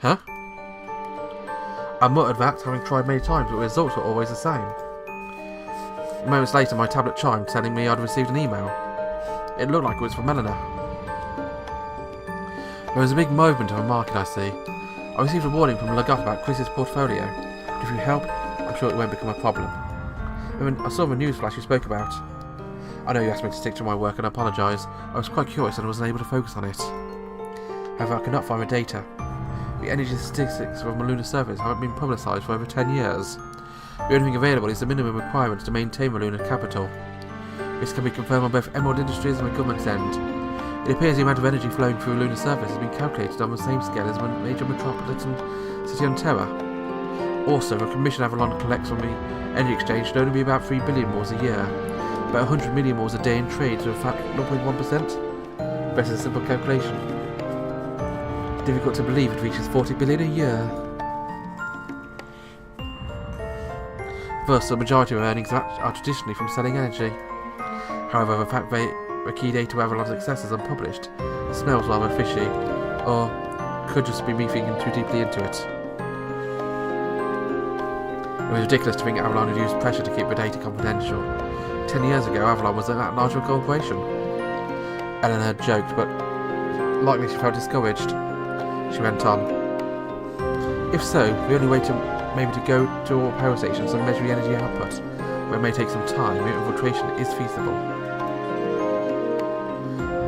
Huh? I muttered that, having tried many times, but the results were always the same. Moments later, my tablet chimed, telling me I'd received an email. It looked like it was from Eleanor. There was a big movement of a market, I see. I received a warning from LaGuff about Chris's portfolio, but if you help, I'm sure it won't become a problem. I saw the news flash you spoke about. I know you asked me to stick to my work and I apologise. I was quite curious and wasn't able to focus on it. However, I could not find the data. The energy statistics from the lunar surface haven't been publicised for over 10 years. The only thing available is the minimum requirements to maintain the lunar capital. This can be confirmed on both Emerald Industries and the government's end. It appears the amount of energy flowing through the lunar surface has been calculated on the same scale as the major metropolitan city on Terra. Also, the commission Avalon collects from the energy exchange should only be about 3 billion moles a year, about 100 million moles a day in trade, so in fact 0.1%. Better a simple calculation. Difficult to believe it reaches 40 billion a year. Thus, the majority of earnings are traditionally from selling energy. However, the fact that the key data to Avalon's success is unpublished smells rather fishy, or could just be me thinking too deeply into it. It was ridiculous to think Avalon had used pressure to keep the data confidential. 10 years ago, Avalon was that large of a corporation. Eleanor joked, but likely she felt discouraged. She went on. If so, the only way maybe to go to all power stations and measure the energy output, where it may take some time, infiltration is feasible.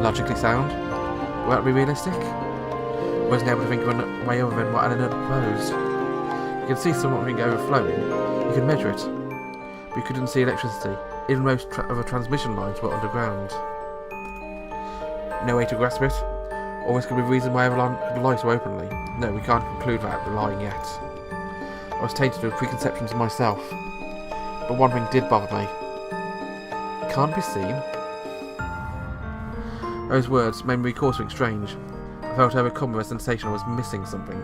Logically sound? Will that be realistic? I wasn't able to think of a way other than what Eleanor proposed. You could see something overflowing, you could measure it, but you couldn't see electricity. Even most of the transmission lines were underground. No way to grasp it? Or this could be the reason why Avalon could lie so openly. No, we can't conclude that they're lying yet. I was tainted with preconceptions of myself, but one thing did bother me. Can't be seen? Those words made me recall something strange. I felt overcome with a sensation I was missing something.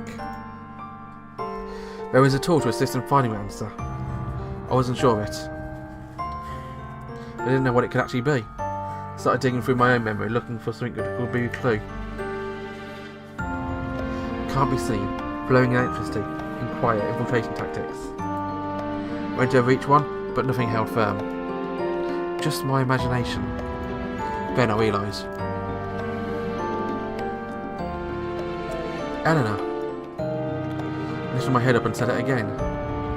There was a tool to assist in finding the answer. I wasn't sure of it. I didn't know what it could actually be. I started digging through my own memory, looking for something that would be a clue. Can't be seen, blowing electricity, and quiet infiltration tactics. Went over each one, but nothing held firm. Just my imagination. Then I realised. Eleanor. I lifted my head up and said it again.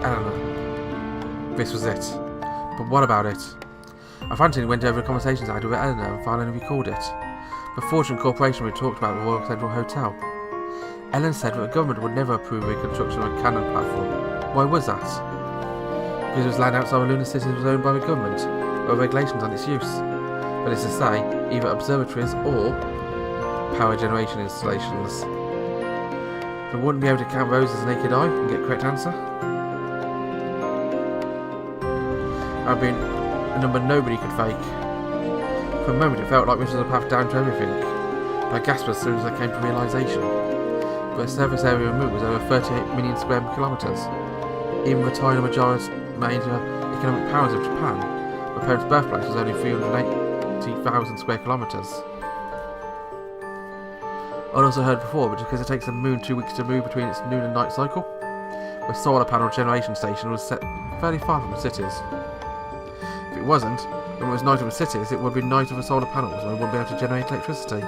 Eleanor. This was it. But what about it? I frantically went over the conversations I had with Eleanor and finally recalled it. The Fortune Corporation we talked about the Royal Central Hotel. Ellen said that the government would never approve the construction of a cannon platform. Why was that? Because it was land outside the lunar city was owned by the government. There were regulations on its use. That is to say, either observatories or power generation installations. We wouldn't be able to count those as a naked eye and get a correct answer. That would be a number nobody could fake. For a moment it felt like this was a path down to everything, but I gasped as soon as I came to realisation. The surface area removed was over 38 million square kilometres. Even the tiny major economic powers of Japan, my parents' birthplace, was only 380,000 square kilometres. I'd also heard before, but because it takes the moon 2 weeks to move between its noon and night cycle, the solar panel generation station was set fairly far from the cities. If it wasn't, when it was night of the cities, it would be night of the solar panels and we wouldn't be able to generate electricity.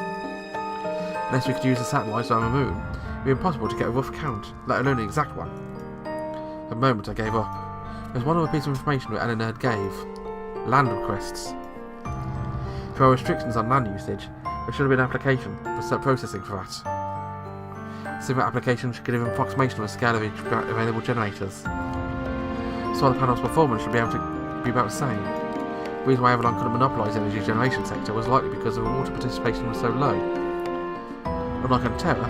Unless we could use the satellites on the moon, it would be impossible to get a rough count, let alone an exact one. For a moment I gave up. There was one other piece of information that Eleanor had gave. Land requests. If there were restrictions on land usage, there should have been an application for processing for that. Similar application should give an approximation of the scale of each available generators. Solar panels' performance should be able to be about the same. The reason why Avalon couldn't monopolise the energy generation sector was likely because the water participation was so low. Unlike on Terra,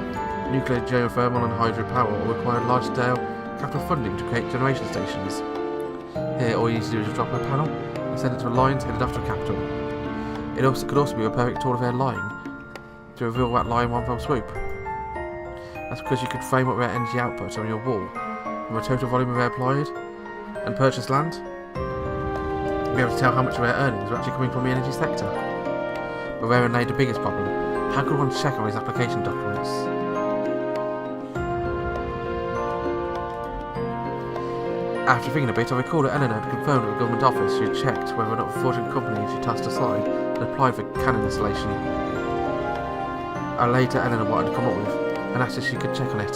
nuclear, geothermal and hydropower required large-scale capital funding to create generation stations. Here, all you need to do is drop a panel and send it to the lines headed off to a capital. It could also be a perfect tool of air line to reveal that line in one fell swoop. That's because you could frame up their energy output on your wall from the total volume of air applied and purchase land. You'd be able to tell how much of their earnings were actually coming from the energy sector. But therein lay the biggest problem. How could one check on these application documents? After thinking a bit, I recalled that Eleanor had confirmed at the government office she had checked whether or not the fraudulent company she tossed aside had applied for cannon installation. I laid to Eleanor what I'd come up with, and asked if she could check on it.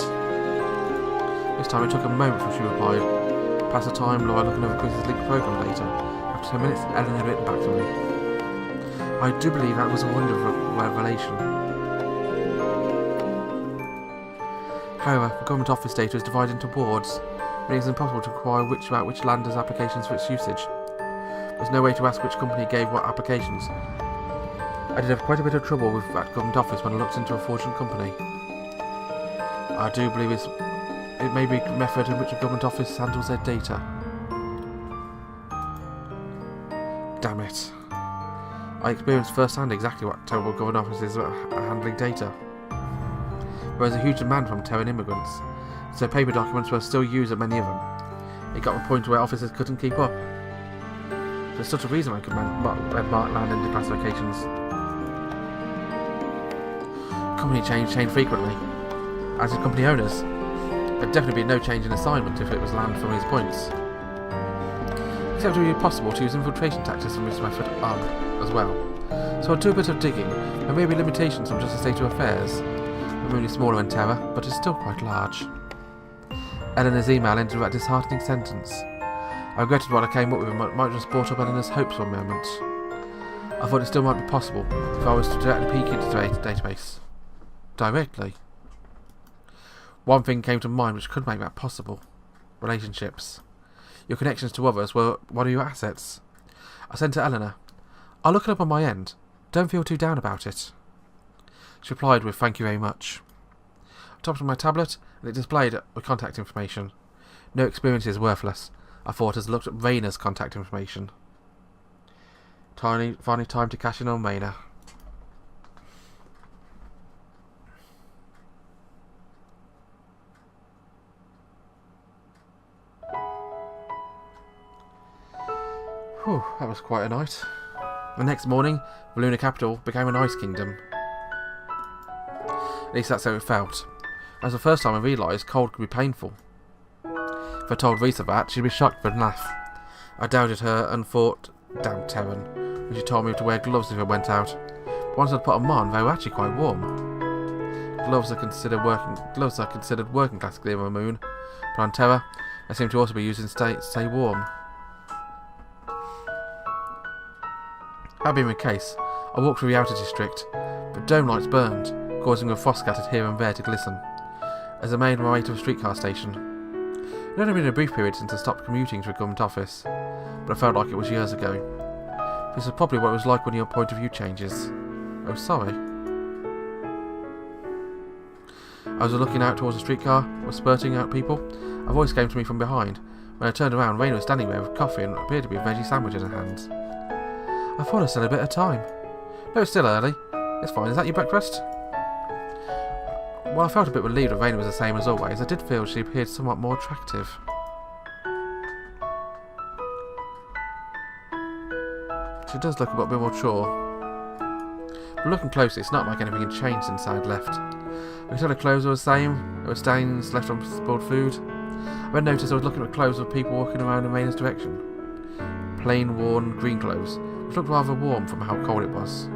This time it took a moment before she replied. Past the time while looking over Quizz's leaked program data. After 10 minutes, Eleanor had written back to me. I do believe that was a wonderful revelation. However, the government office data is divided into wards, meaning it's impossible to inquire about which land has applications for its usage. There's no way to ask which company gave what applications. I did have quite a bit of trouble with that government office when I looked into a fraudulent company. I do believe it may be a method in which a government office handles their data. Damn it. I experienced firsthand exactly what terrible government offices are handling data. There was a huge demand from Terran immigrants, so paper documents were still used at many of them. It got to a point where officers couldn't keep up. There's such a reason I could mark land into classifications. Company changed frequently, as did company owners. There'd definitely be no change in assignment if it was land from these points. Except it would be possible to use infiltration tactics from this method as well. So I'll do a bit of digging. There may be limitations from just the state of affairs. The moon is smaller than Terra, but it's still quite large. Eleanor's email ended with that disheartening sentence. I regretted what I came up with and might have just brought up Eleanor's hopes for a moment. I thought it still might be possible if I was to directly peek into the database. Directly. One thing came to mind which could make that possible. Relationships. Your connections to others were one of your assets. I sent to Eleanor. I'll look it up on my end. Don't feel too down about it. She replied with thank you very much. I topped on my tablet and it displayed with contact information. No experience is worthless, I thought as I looked at Rayna's contact information. Finally time to cash in on Rayna. Whew, that was quite a night. The next morning, the lunar capital became an ice kingdom. At least that's how it felt. That was the first time I realised cold could be painful. If I told Risa that, she'd be shocked but laugh. I doubted her and thought, damn Terran, when she told me to wear gloves if I went out. But once I'd put them on, they were actually quite warm. Gloves are considered working class gear on the moon, but on Terra, they seem to also be used to stay warm. That being the case, I walked through the outer district, but dome lights burned, causing the frost scattered here and there to glisten, as I made my way to a streetcar station. It had only been a brief period since I stopped commuting to a government office, but I felt like it was years ago. This is probably what it was like when your point of view changes. Oh, sorry. I was looking out towards the streetcar, was spurting out people. A voice came to me from behind. When I turned around, Rayna was standing there with coffee and appeared to be a veggie sandwich in her hands. I thought I still had a bit of time. No, it's still early. It's fine. Is that your breakfast? While I felt a bit relieved that Rayna was the same as always, I did feel she appeared somewhat more attractive. She does look a bit more mature. But looking closely, it's not like anything had changed since I had left. I could tell her clothes were the same. There were stains left on spoiled food. I then noticed I was looking at clothes of people walking around in Rayna's direction. Plain, worn, green clothes, which looked rather warm from how cold it was.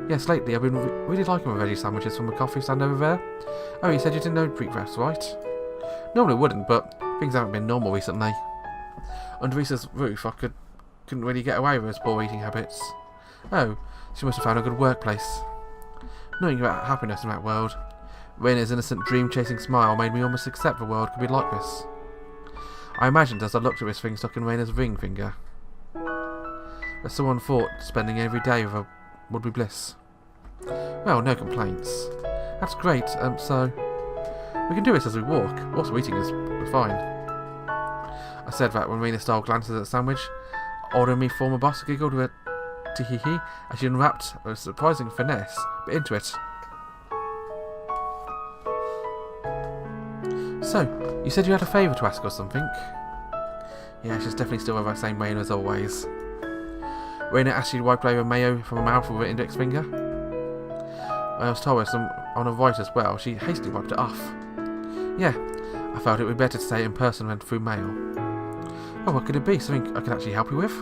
Yes, lately I've been really liking my veggie sandwiches from the coffee stand over there. Oh, you said you didn't know breakfast, right? Normally I wouldn't, but things haven't been normal recently. Under Risa's roof, I couldn't really get away with his poor eating habits. Oh, she must have found a good workplace. Knowing about happiness in that world, Rayna's innocent dream-chasing smile made me almost accept the world could be like this. I imagined as I looked at this thing stuck in Rayna's ring finger. As someone thought, spending every day with her would be bliss. Well, no complaints. That's great, so we can do this as we walk. Also eating is fine. I said that when Rayna stole glances at the sandwich. Older me former boss giggled with a tee-hee-hee as she unwrapped with surprising finesse, but into it. So, you said you had a favour to ask or something? Yeah, she's definitely still with her same Rayna as always. Rayna actually wiped away mayo from her mouth with her index finger. When I was told her some on her right as well, she hastily wiped it off. Yeah, I I felt it would be better to say it in person than through mail. Oh, what could it be? Something I could actually help you with?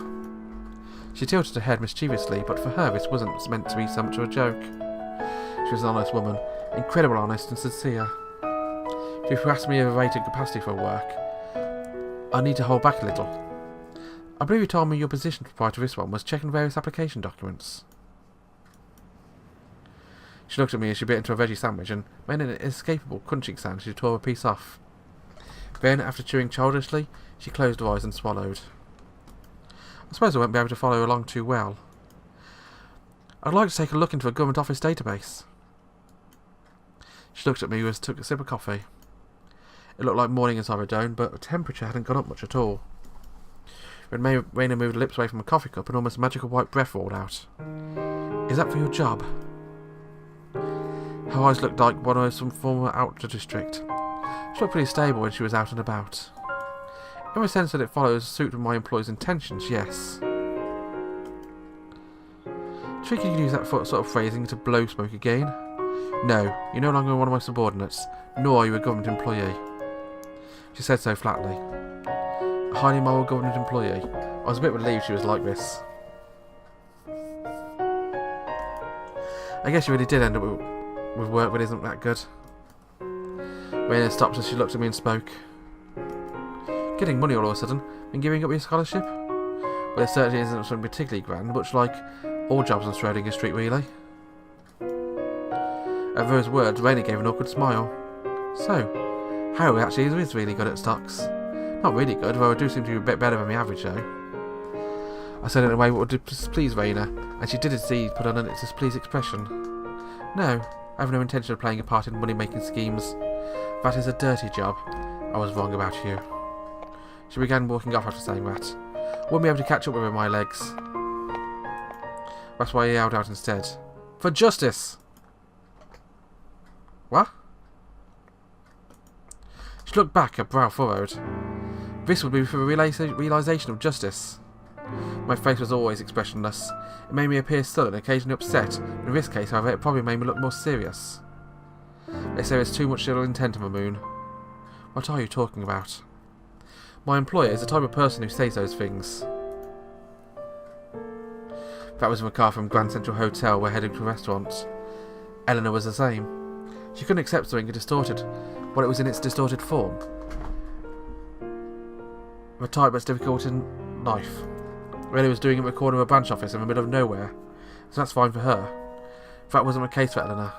She tilted her head mischievously, but for her this wasn't meant to be so much of a joke. She was an honest woman, incredibly honest and sincere. If you asked me of a rated capacity for work, I need to hold back a little. I believe you told me your position prior to this one was checking various application documents. She looked at me as she bit into a veggie sandwich and made an inescapable crunching sound as she tore a piece off. Then, after chewing childishly, she closed her eyes and swallowed. I suppose I won't be able to follow along too well. I'd like to take a look into a government office database. She looked at me as took a sip of coffee. It looked like morning inside her dome, but the temperature hadn't gone up much at all. When Raina moved her lips away from a coffee cup, an almost magical white breath rolled out. Is that for your job? Her eyes looked like one of some former outer district. She looked pretty stable when she was out and about. In the sense that it follows suit with my employer's intentions, yes. Do you think you can use that sort of phrasing to blow smoke again? No, you're no longer one of my subordinates, nor are you a government employee. She said so flatly. A highly moral government employee. I was a bit relieved she was like this. I guess you really did end up with work that isn't that good. Raina stopped as she looked at me and spoke. Getting money all of a sudden, and giving up your scholarship? Well, it certainly isn't something particularly grand, much like all jobs on Schrödinger Street, really. At those words, Raina gave an awkward smile. So, Haru actually is really good at stocks. Not really good, though I do seem to be a bit better than the average, though. I said it in a way that would displease Raina, and she did indeed put on a displeased expression. No, I have no intention of playing a part in money-making schemes. That is a dirty job. I was wrong about you. She began walking off after saying that. I wouldn't be able to catch up with her with my legs. That's why I yelled out instead. For justice! What? She looked back, her brow furrowed. This would be for the realisation of justice. My face was always expressionless. It made me appear sullen and occasionally upset. In this case, however, it probably made me look more serious. They say there's too much ill intent on the moon. What are you talking about? My employer is the type of person who says those things. That was in the car from Grand Central Hotel. We're heading to a restaurant. Eleanor was the same. She couldn't accept something distorted when it was in its distorted form. The type that's difficult in life. Raina was doing it in the corner of a branch office in the middle of nowhere, so that's fine for her. That wasn't the case for Eleanor.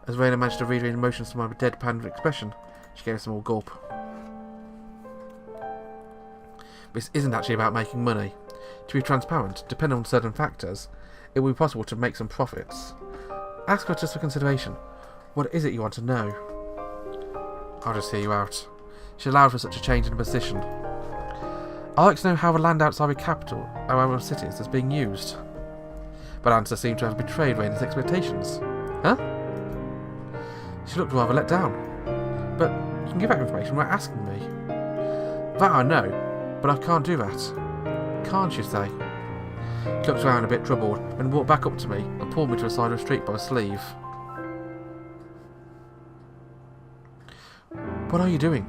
As Raina managed to read her emotions from my deadpan expression, she gave a small gulp. This isn't actually about making money. To be transparent, depending on certain factors, it will be possible to make some profits. Ask her just for consideration. What is it you want to know? I'll just hear you out. She allowed for such a change in position. I'd like to know how the land outside the capital, our cities, is being used. But answer seemed to have betrayed Raina's expectations. Huh? She looked rather let down. But you can give that information without asking me. That I know, but I can't do that. Can't you say? She looked around a bit troubled, and walked back up to me and pulled me to the side of the street by the sleeve. What are you doing?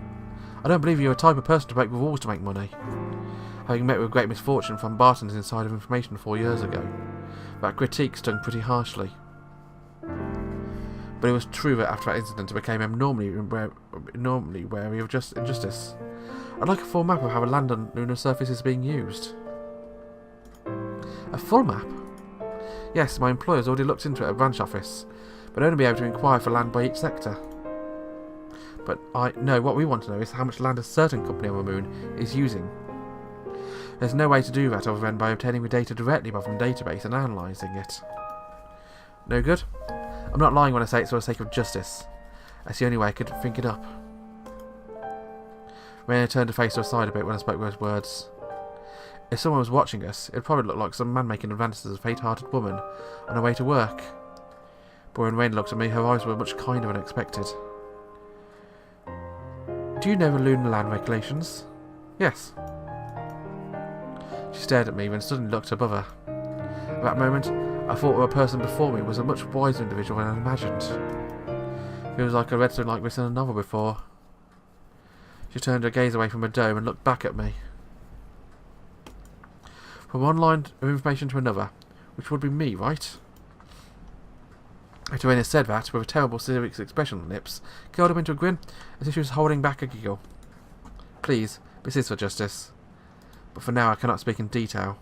I don't believe you're a type of person to break the rules to make money. Having met with great misfortune from Barton's inside of information 4 years ago, that critique stung pretty harshly. But it was true that after that incident I became abnormally wary of injustice. I'd like a full map of how the land on lunar surface is being used. A full map? Yes, my employer's already looked into it at a branch office, but only be able to inquire for land by each sector. But what we want to know is how much land a certain company on the moon is using. There's no way to do that other than by obtaining the data directly from the database and analysing it. No good? I'm not lying when I say it's for the sake of justice. That's the only way I could think it up. Raina turned her face to the side a bit when I spoke those words. If someone was watching us, it'd probably look like some man making advances of a faint-hearted woman on her way to work. But when Raina looked at me, her eyes were much kinder than expected. Do you know the lunar land regulations? Yes. She stared at me, then suddenly looked above her. At that moment, I thought the person before me was a much wiser individual than I imagined. It was like I read something like this in a novel before. She turned her gaze away from her dome and looked back at me. From one line of information to another, which would be me, right? Victorina said that, with a terrible serious expression on her lips, curled up into a grin, as if she was holding back a giggle. Please, this is for justice. But for now I cannot speak in detail.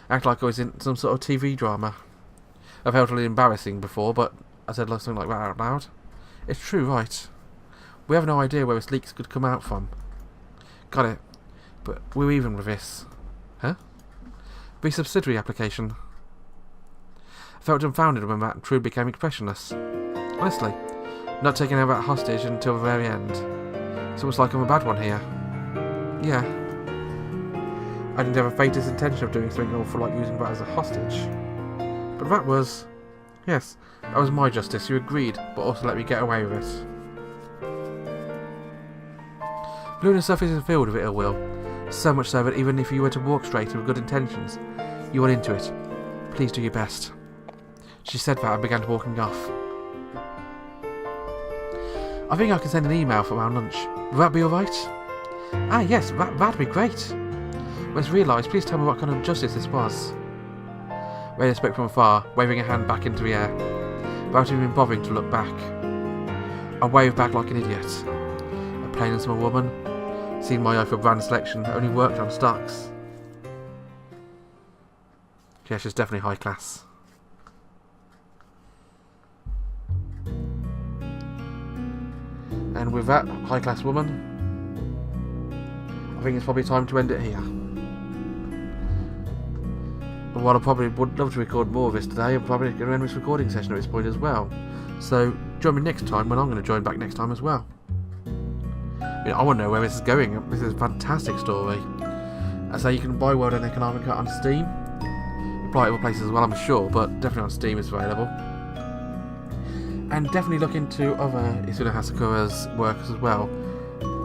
Act like I was in some sort of TV drama. I've felt really embarrassing before, but I said something like that out loud. It's true, right? We have no idea where this leaks could come out from. Got it. But we're even with this. Huh? The subsidiary application. I felt dumbfounded when that truly became expressionless. Honestly, not taking her that hostage until the very end. It's almost like I'm a bad one here. Yeah. I didn't have a faintest intention of doing something awful like using that as a hostage. But that was... Yes, that was my justice. You agreed, but also let me get away with it. Luna suffers in the field of ill will. So much so that even if you were to walk straight with good intentions, you went into it. Please do your best. She said that and began walking off. I think I can send an email for our lunch. Will that be alright? Ah yes, that'd be great. When it's realised, please tell me what kind of justice this was. Rayna spoke from afar, waving her hand back into the air, without even bothering to look back. I waved back like an idiot. A plain and small woman, seeing my eye for brand selection, only worked on stocks. Yeah, she's definitely high class. And with that high class woman, I think it's probably time to end it here. And while I probably would love to record more of this today, I'm probably going to end this recording session at this point as well. So join me next time when I'm going to join back next time as well. I want to know where this is going. This is a fantastic story. I say you can buy World End Economica on Steam. You apply it other places as well, I'm sure, but definitely on Steam it's available. And definitely look into other Isuna Hasekura's works as well.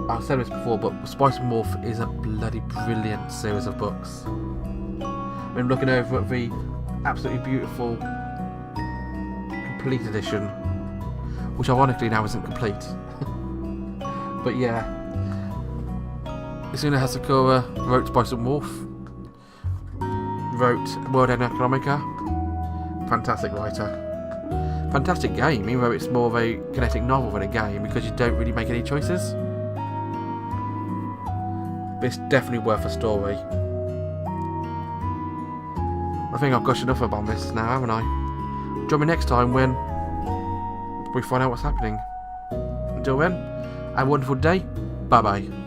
I've said this before, but Spice and Morph is a bloody brilliant series of books. I'm looking over at the absolutely beautiful complete edition, which ironically now isn't complete. But yeah, Isuna Hasekura wrote Spice and Morph, wrote World End Economica. Fantastic writer. Fantastic game, even though it's more of a kinetic novel than a game because you don't really make any choices. But it's definitely worth a story. I think I've gushed enough about this now, haven't I? Join me next time when we find out what's happening. Until then, have a wonderful day. Bye bye.